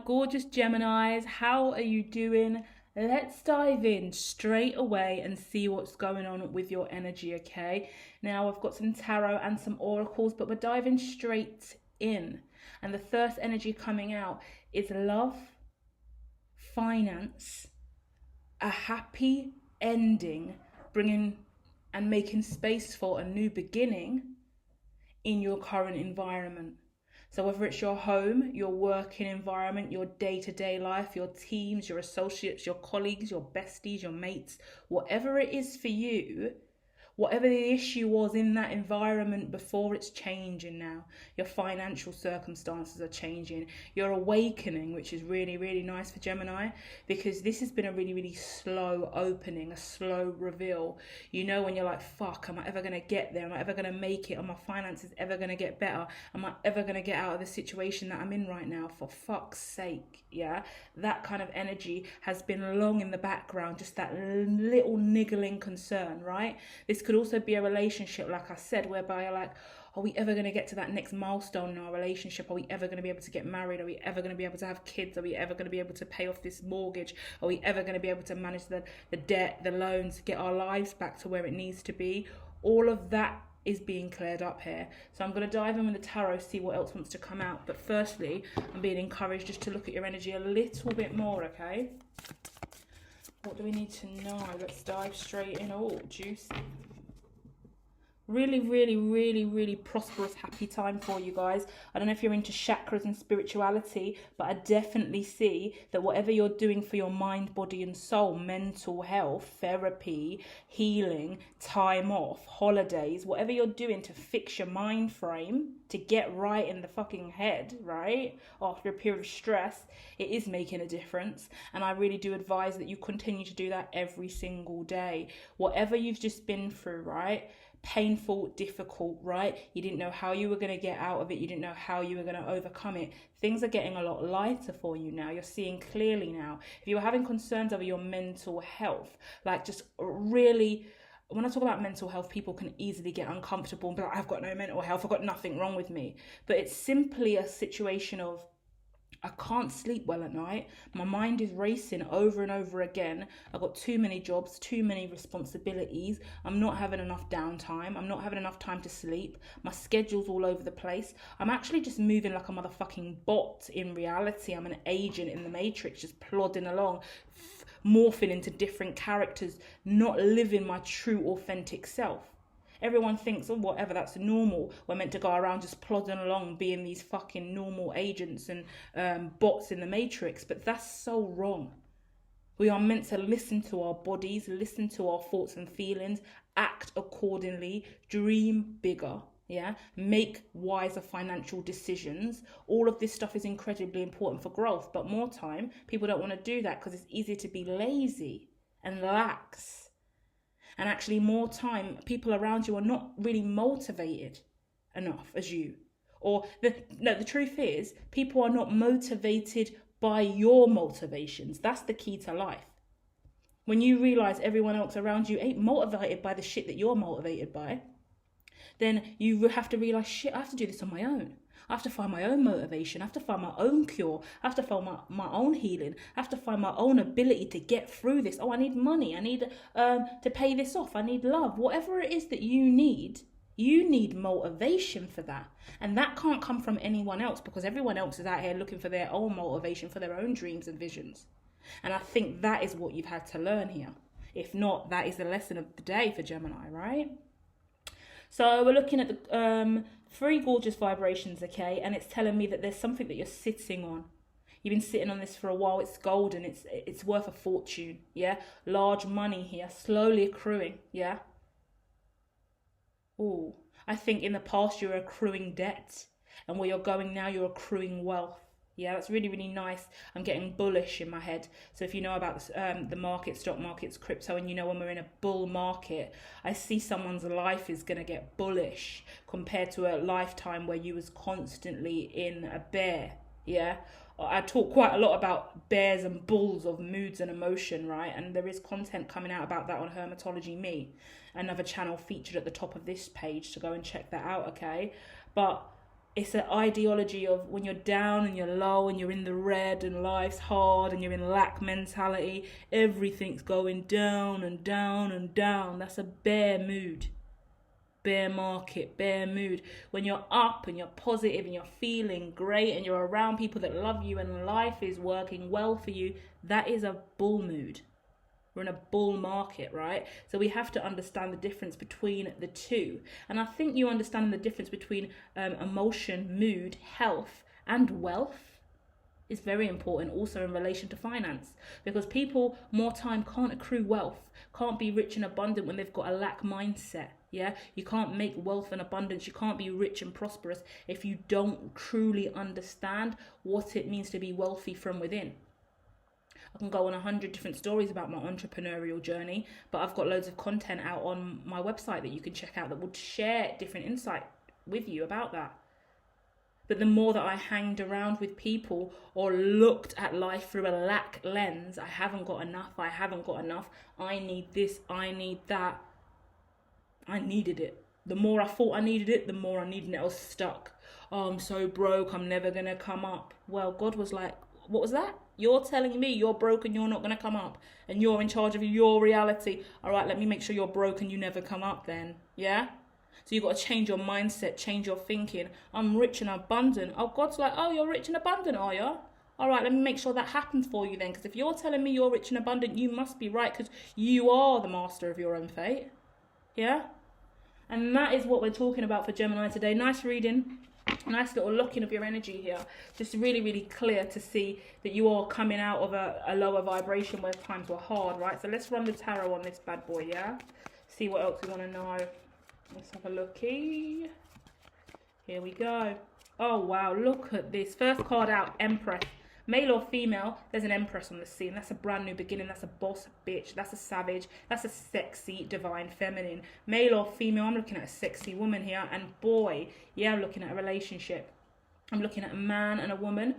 gorgeous Geminis. How are you doing? Let's dive in straight away and see what's going on with your energy, okay? Now, I've got some tarot and some oracles, but we're diving straight in. And the first energy coming out is love, finance, a happy ending, bringing and making space for a new beginning in your current environment. So whether it's your home, your working environment, your day-to-day life, your teams, your associates, your colleagues, your besties, your mates, whatever it is for you, whatever the issue was in that environment before, it's changing now. Your financial circumstances are changing. You're awakening, which is really, really nice for Gemini, because this has been a really, really slow opening, a slow reveal. You know, when you're like, fuck, am I ever going to get there? Am I ever going to make it? Are my finances ever going to get better? Am I ever going to get out of the situation that I'm in right now? For fuck's sake, yeah? That kind of energy has been long in the background, just that little niggling concern, right? This could also be a relationship, like I said, whereby you're like, are we ever going to get to that next milestone in our relationship? Are we ever going to be able to get married? Are we ever going to be able to have kids? Are we ever going to be able to pay off this mortgage? Are we ever going to be able to manage the debt, the loans, get our lives back to where it needs to be? All of that is being cleared up here. So I'm going to dive in with the tarot, see what else wants to come out. But firstly, I'm being encouraged just to look at your energy a little bit more, okay? What do we need to know? Let's dive straight in. Oh, juicy. Really, really, really, really prosperous, happy time for you guys. I don't know if you're into chakras and spirituality, but I definitely see that whatever you're doing for your mind, body and soul, mental health, therapy, healing, time off, holidays, whatever you're doing to fix your mind frame, to get right in the fucking head, right? After a period of stress, it is making a difference. And I really do advise that you continue to do that every single day. Whatever you've just been through, right? Painful, difficult, right? You didn't know how you were going to get out of it. You didn't know how you were going to overcome it. Things are getting a lot lighter for you now. You're seeing clearly now. If you were having concerns over your mental health, like just really, when I talk about mental health, people can easily get uncomfortable and be like, I've got no mental health. I've got nothing wrong with me. But it's simply a situation of, I can't sleep well at night. My mind is racing over and over again. I've got too many jobs, too many responsibilities. I'm not having enough downtime. I'm not having enough time to sleep. My schedule's all over the place. I'm actually just moving like a motherfucking bot in reality. I'm an agent in the matrix, just plodding along, morphing into different characters, not living my true authentic self. Everyone thinks, oh, whatever, that's normal. We're meant to go around just plodding along, being these fucking normal agents and bots in the matrix. But that's so wrong. We are meant to listen to our bodies, listen to our thoughts and feelings, act accordingly, dream bigger, yeah? Make wiser financial decisions. All of this stuff is incredibly important for growth. But more time, people don't want to do that because it's easier to be lazy and lax. And actually more time, people around you are not really motivated enough as you. Or the truth is, people are not motivated by your motivations. That's the key to life. When you realize everyone else around you ain't motivated by the shit that you're motivated by, then you have to realize, shit, I have to do this on my own. I have to find my own motivation. I have to find my own cure. I have to find my own healing. I have to find my own ability to get through this. Oh, I need money. I need to pay this off. I need love. Whatever it is that you need motivation for that. And that can't come from anyone else, because everyone else is out here looking for their own motivation for their own dreams and visions. And I think that is what you've had to learn here. If not, that is the lesson of the day for Gemini, right? So we're looking at the 3 gorgeous vibrations, okay? And it's telling me that there's something that you're sitting on. You've been sitting on this for a while. It's golden. It's worth a fortune, yeah? Large money here, slowly accruing, yeah? Oh, I think in the past you're accruing debt. And where you're going now, you're accruing wealth. Yeah, that's really, really nice. I'm getting bullish in my head. So if you know about the market, stock markets, crypto, and you know when we're in a bull market, I see someone's life is going to get bullish compared to a lifetime where you was constantly in a bear. Yeah, I talk quite a lot about bears and bulls of moods and emotion, right? And there is content coming out about that on Hermitology Me, another channel featured at the top of this page, so go and check that out, okay? But it's an ideology of when you're down and you're low and you're in the red and life's hard and you're in lack mentality, everything's going down and down and down. That's a bear mood. Bear market, bear mood. When you're up and you're positive and you're feeling great and you're around people that love you and life is working well for you, that is a bull mood. We're in a bull market, right? So we have to understand the difference between the two. And I think you understand the difference between emotion, mood, health, and wealth is very important also in relation to finance. Because people more time can't accrue wealth, can't be rich and abundant when they've got a lack mindset. Yeah, you can't make wealth and abundance. You can't be rich and prosperous if you don't truly understand what it means to be wealthy from within. I can go on 100 different stories about my entrepreneurial journey, but I've got loads of content out on my website that you can check out that would share different insight with you about that. But the more that I hanged around with people or looked at life through a lack lens, I haven't got enough, I need this, I need that, I needed it. The more I thought I needed it, the more I needed it. I was stuck. Oh, I'm so broke, I'm never going to come up. Well, God was like, what was that? You're telling me you're broke and you're not going to come up and you're in charge of your reality. All right, let me make sure you're broke and you never come up then. Yeah? So you've got to change your mindset, change your thinking. I'm rich and abundant. Oh, God's like, oh, you're rich and abundant, are you? All right, let me make sure that happens for you then. Because if you're telling me you're rich and abundant, you must be right because you are the master of your own fate. Yeah? And that is what we're talking about for Gemini today. Nice reading. Nice little locking of your energy here. Just really, really clear to see that you are coming out of a lower vibration where times were hard, right? So let's run the tarot on this bad boy, yeah? See what else we want to know. Let's have a looky. Here we go. Oh, wow. Look at this. First card out, Empress. Male or female, there's an Empress on the scene. That's a brand new beginning. That's a boss bitch. That's a savage. That's a sexy, divine feminine. Male or female, I'm looking at a sexy woman here. And boy, yeah, I'm looking at a relationship. I'm looking at a man and a woman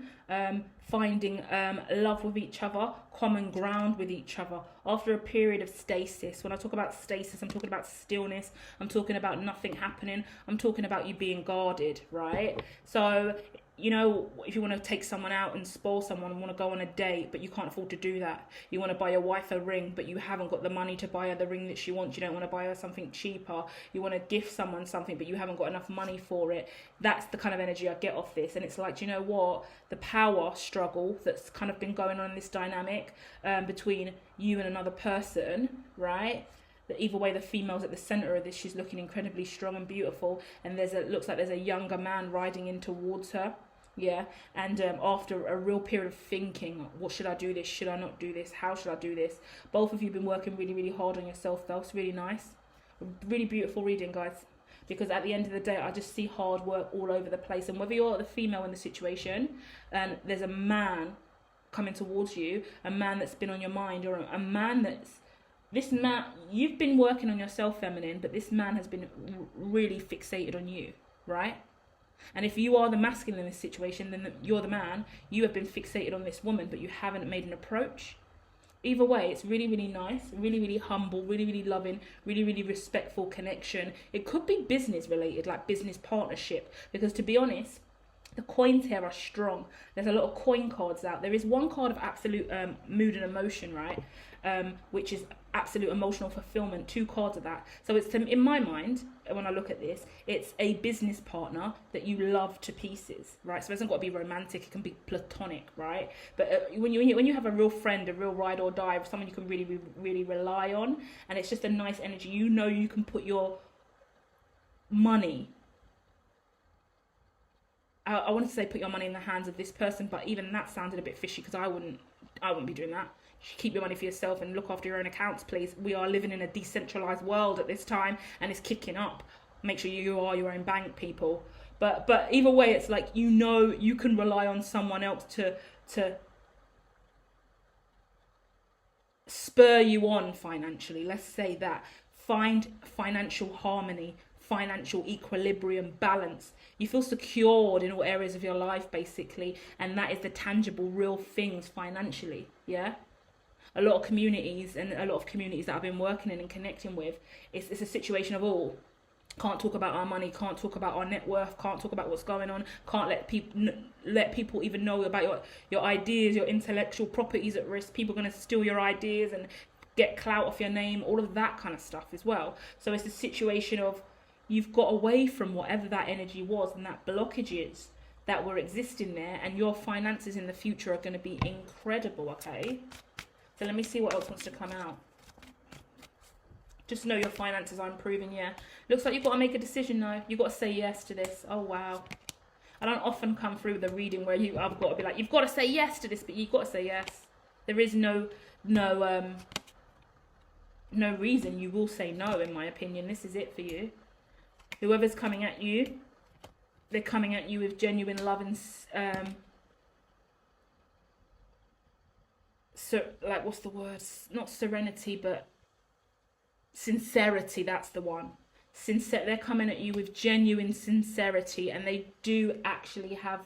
finding love with each other, common ground with each other after a period of stasis. When I talk about stasis, I'm talking about stillness. I'm talking about nothing happening. I'm talking about you being guarded, right? So, you know, if you want to take someone out and spoil someone and want to go on a date, but you can't afford to do that. You want to buy your wife a ring, but you haven't got the money to buy her the ring that she wants. You don't want to buy her something cheaper. You want to gift someone something, but you haven't got enough money for it. That's the kind of energy I get off this. And it's like, do you know what? The power struggle that's kind of been going on in this dynamic between you and another person, right? That either way, the female's at the center of this. She's looking incredibly strong and beautiful, and looks like there's a younger man riding in towards her. Yeah, and after a real period of thinking, what should I do this? Should I not do this? How should I do this? Both of you have been working really, really hard on yourself, though. It's really nice. Really beautiful reading, guys. Because at the end of the day, I just see hard work all over the place. And whether you're the female in the situation, and there's a man coming towards you, a man that's been on your mind, or a man that's... This man, you've been working on yourself, feminine, but this man has been really fixated on you, right? And if you are the masculine in this situation, then you're the man. You have been fixated on this woman, but you haven't made an approach. Either way, it's really, really nice, really, really humble, really, really loving, really, really respectful connection. It could be business related, like business partnership, because to be honest, the coins here are strong. There's a lot of coin cards out. There is one card of absolute mood and emotion, right? Which is absolute emotional fulfillment. 2 cards of that. So it's, in my mind, when I look at this, it's a business partner that you love to pieces, right? So it doesn't got to be romantic. It can be platonic, right? But when you have a real friend, a real ride or die, someone you can really, really rely on, and it's just a nice energy. You know you can put your money... I wanted to say put your money in the hands of this person, but even that sounded a bit fishy because I wouldn't be doing that. You should keep your money for yourself and look after your own accounts, please. We are living in a decentralized world at this time, and it's kicking up. Make sure you are your own bank, people. But either way, it's like, you know, you can rely on someone else to spur you on financially. Let's say that. Find financial harmony, financial equilibrium, balance. You feel secured in all areas of your life, basically, and that is the tangible, real things financially. Yeah, a lot of communities that I've been working in and connecting with, it's a situation of all. Can't talk about our money, can't talk about our net worth, can't talk about what's going on, can't let people even know about your ideas, your intellectual properties at risk. People are going to steal your ideas and get clout off your name, all of that kind of stuff as well. So it's a situation of you've got away from whatever that energy was and that blockages that were existing there, and your finances in the future are going to be incredible, okay? So let me see what else wants to come out. Just know your finances are improving, yeah. Looks like you've got to make a decision now. You've got to say yes to this. Oh, wow. I don't often come through with a reading where I've got to be like, you've got to say yes to this, but you've got to say yes. There is no reason you will say no, in my opinion. This is it for you. Whoever's coming at you, they're coming at you with genuine love and like, what's the word? Not serenity, but sincerity. That's the one. They're coming at you with genuine sincerity, and they do actually have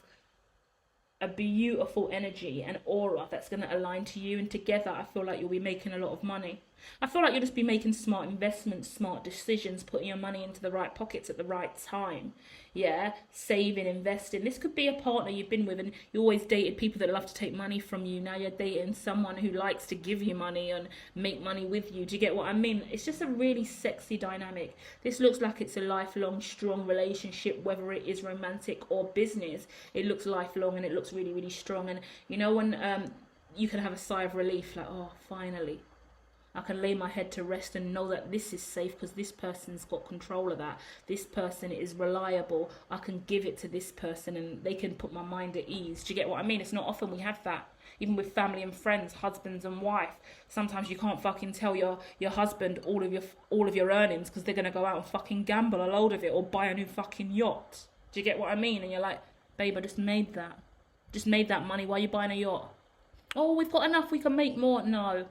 a beautiful energy and aura that's going to align to you, and together I feel like you'll be making a lot of money. I feel like you'll just be making smart investments, smart decisions, putting your money into the right pockets at the right time. Yeah, saving, investing. This could be a partner you've been with, and you always dated people that love to take money from you. Now you're dating someone who likes to give you money and make money with you. Do you get what I mean? It's just a really sexy dynamic. This looks like it's a lifelong, strong relationship, whether it is romantic or business. It looks lifelong, and it looks really, really strong. And you know when you can have a sigh of relief, like, oh, finally. I can lay my head to rest and know that this is safe because this person's got control of that. This person is reliable. I can give it to this person and they can put my mind at ease. Do you get what I mean? It's not often we have that. Even with family and friends, husbands and wife. Sometimes you can't fucking tell your husband all of your earnings because they're going to go out and fucking gamble a load of it or buy a new fucking yacht. Do you get what I mean? And you're like, babe, I just made that. Just made that money. Why are you buying a yacht? Oh, we've got enough. We can make more. No.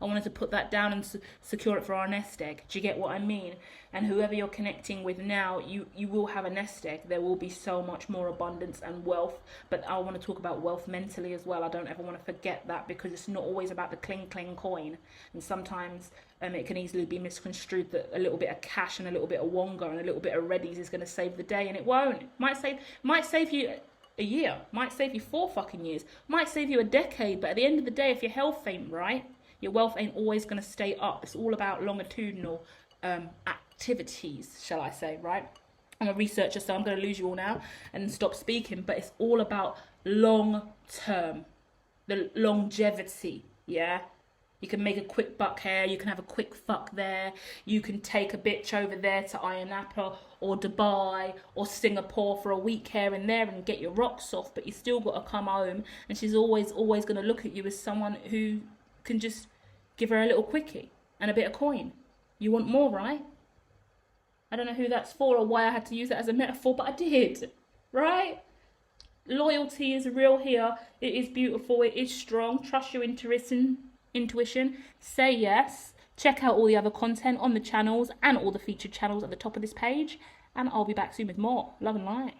I wanted to put that down and secure it for our nest egg. Do you get what I mean? And whoever you're connecting with now, you will have a nest egg. There will be so much more abundance and wealth. But I want to talk about wealth mentally as well. I don't ever want to forget that, because it's not always about the cling coin. And sometimes it can easily be misconstrued that a little bit of cash and a little bit of wonga and a little bit of readies is going to save the day, and it won't. It might save you a year, might save you 4 fucking years, might save you a decade. But at the end of the day, if your health ain't right, your wealth ain't always going to stay up. It's all about longitudinal activities, shall I say, right? I'm a researcher, so I'm going to lose you all now and stop speaking. But it's all about long term, the longevity, yeah? You can make a quick buck here. You can have a quick fuck there. You can take a bitch over there to Ayia Napa or Dubai or Singapore for a week here and there and get your rocks off. But you still got to come home. And she's always going to look at you as someone who can just give her a little quickie and a bit of coin. You want more, right? I don't know who that's for or why I had to use that as a metaphor, but I did, right? Loyalty is real here. It is beautiful. It is strong. Trust your intuition. Say yes. Check out all the other content on the channels and all the featured channels at the top of this page. And I'll be back soon with more. Love and light.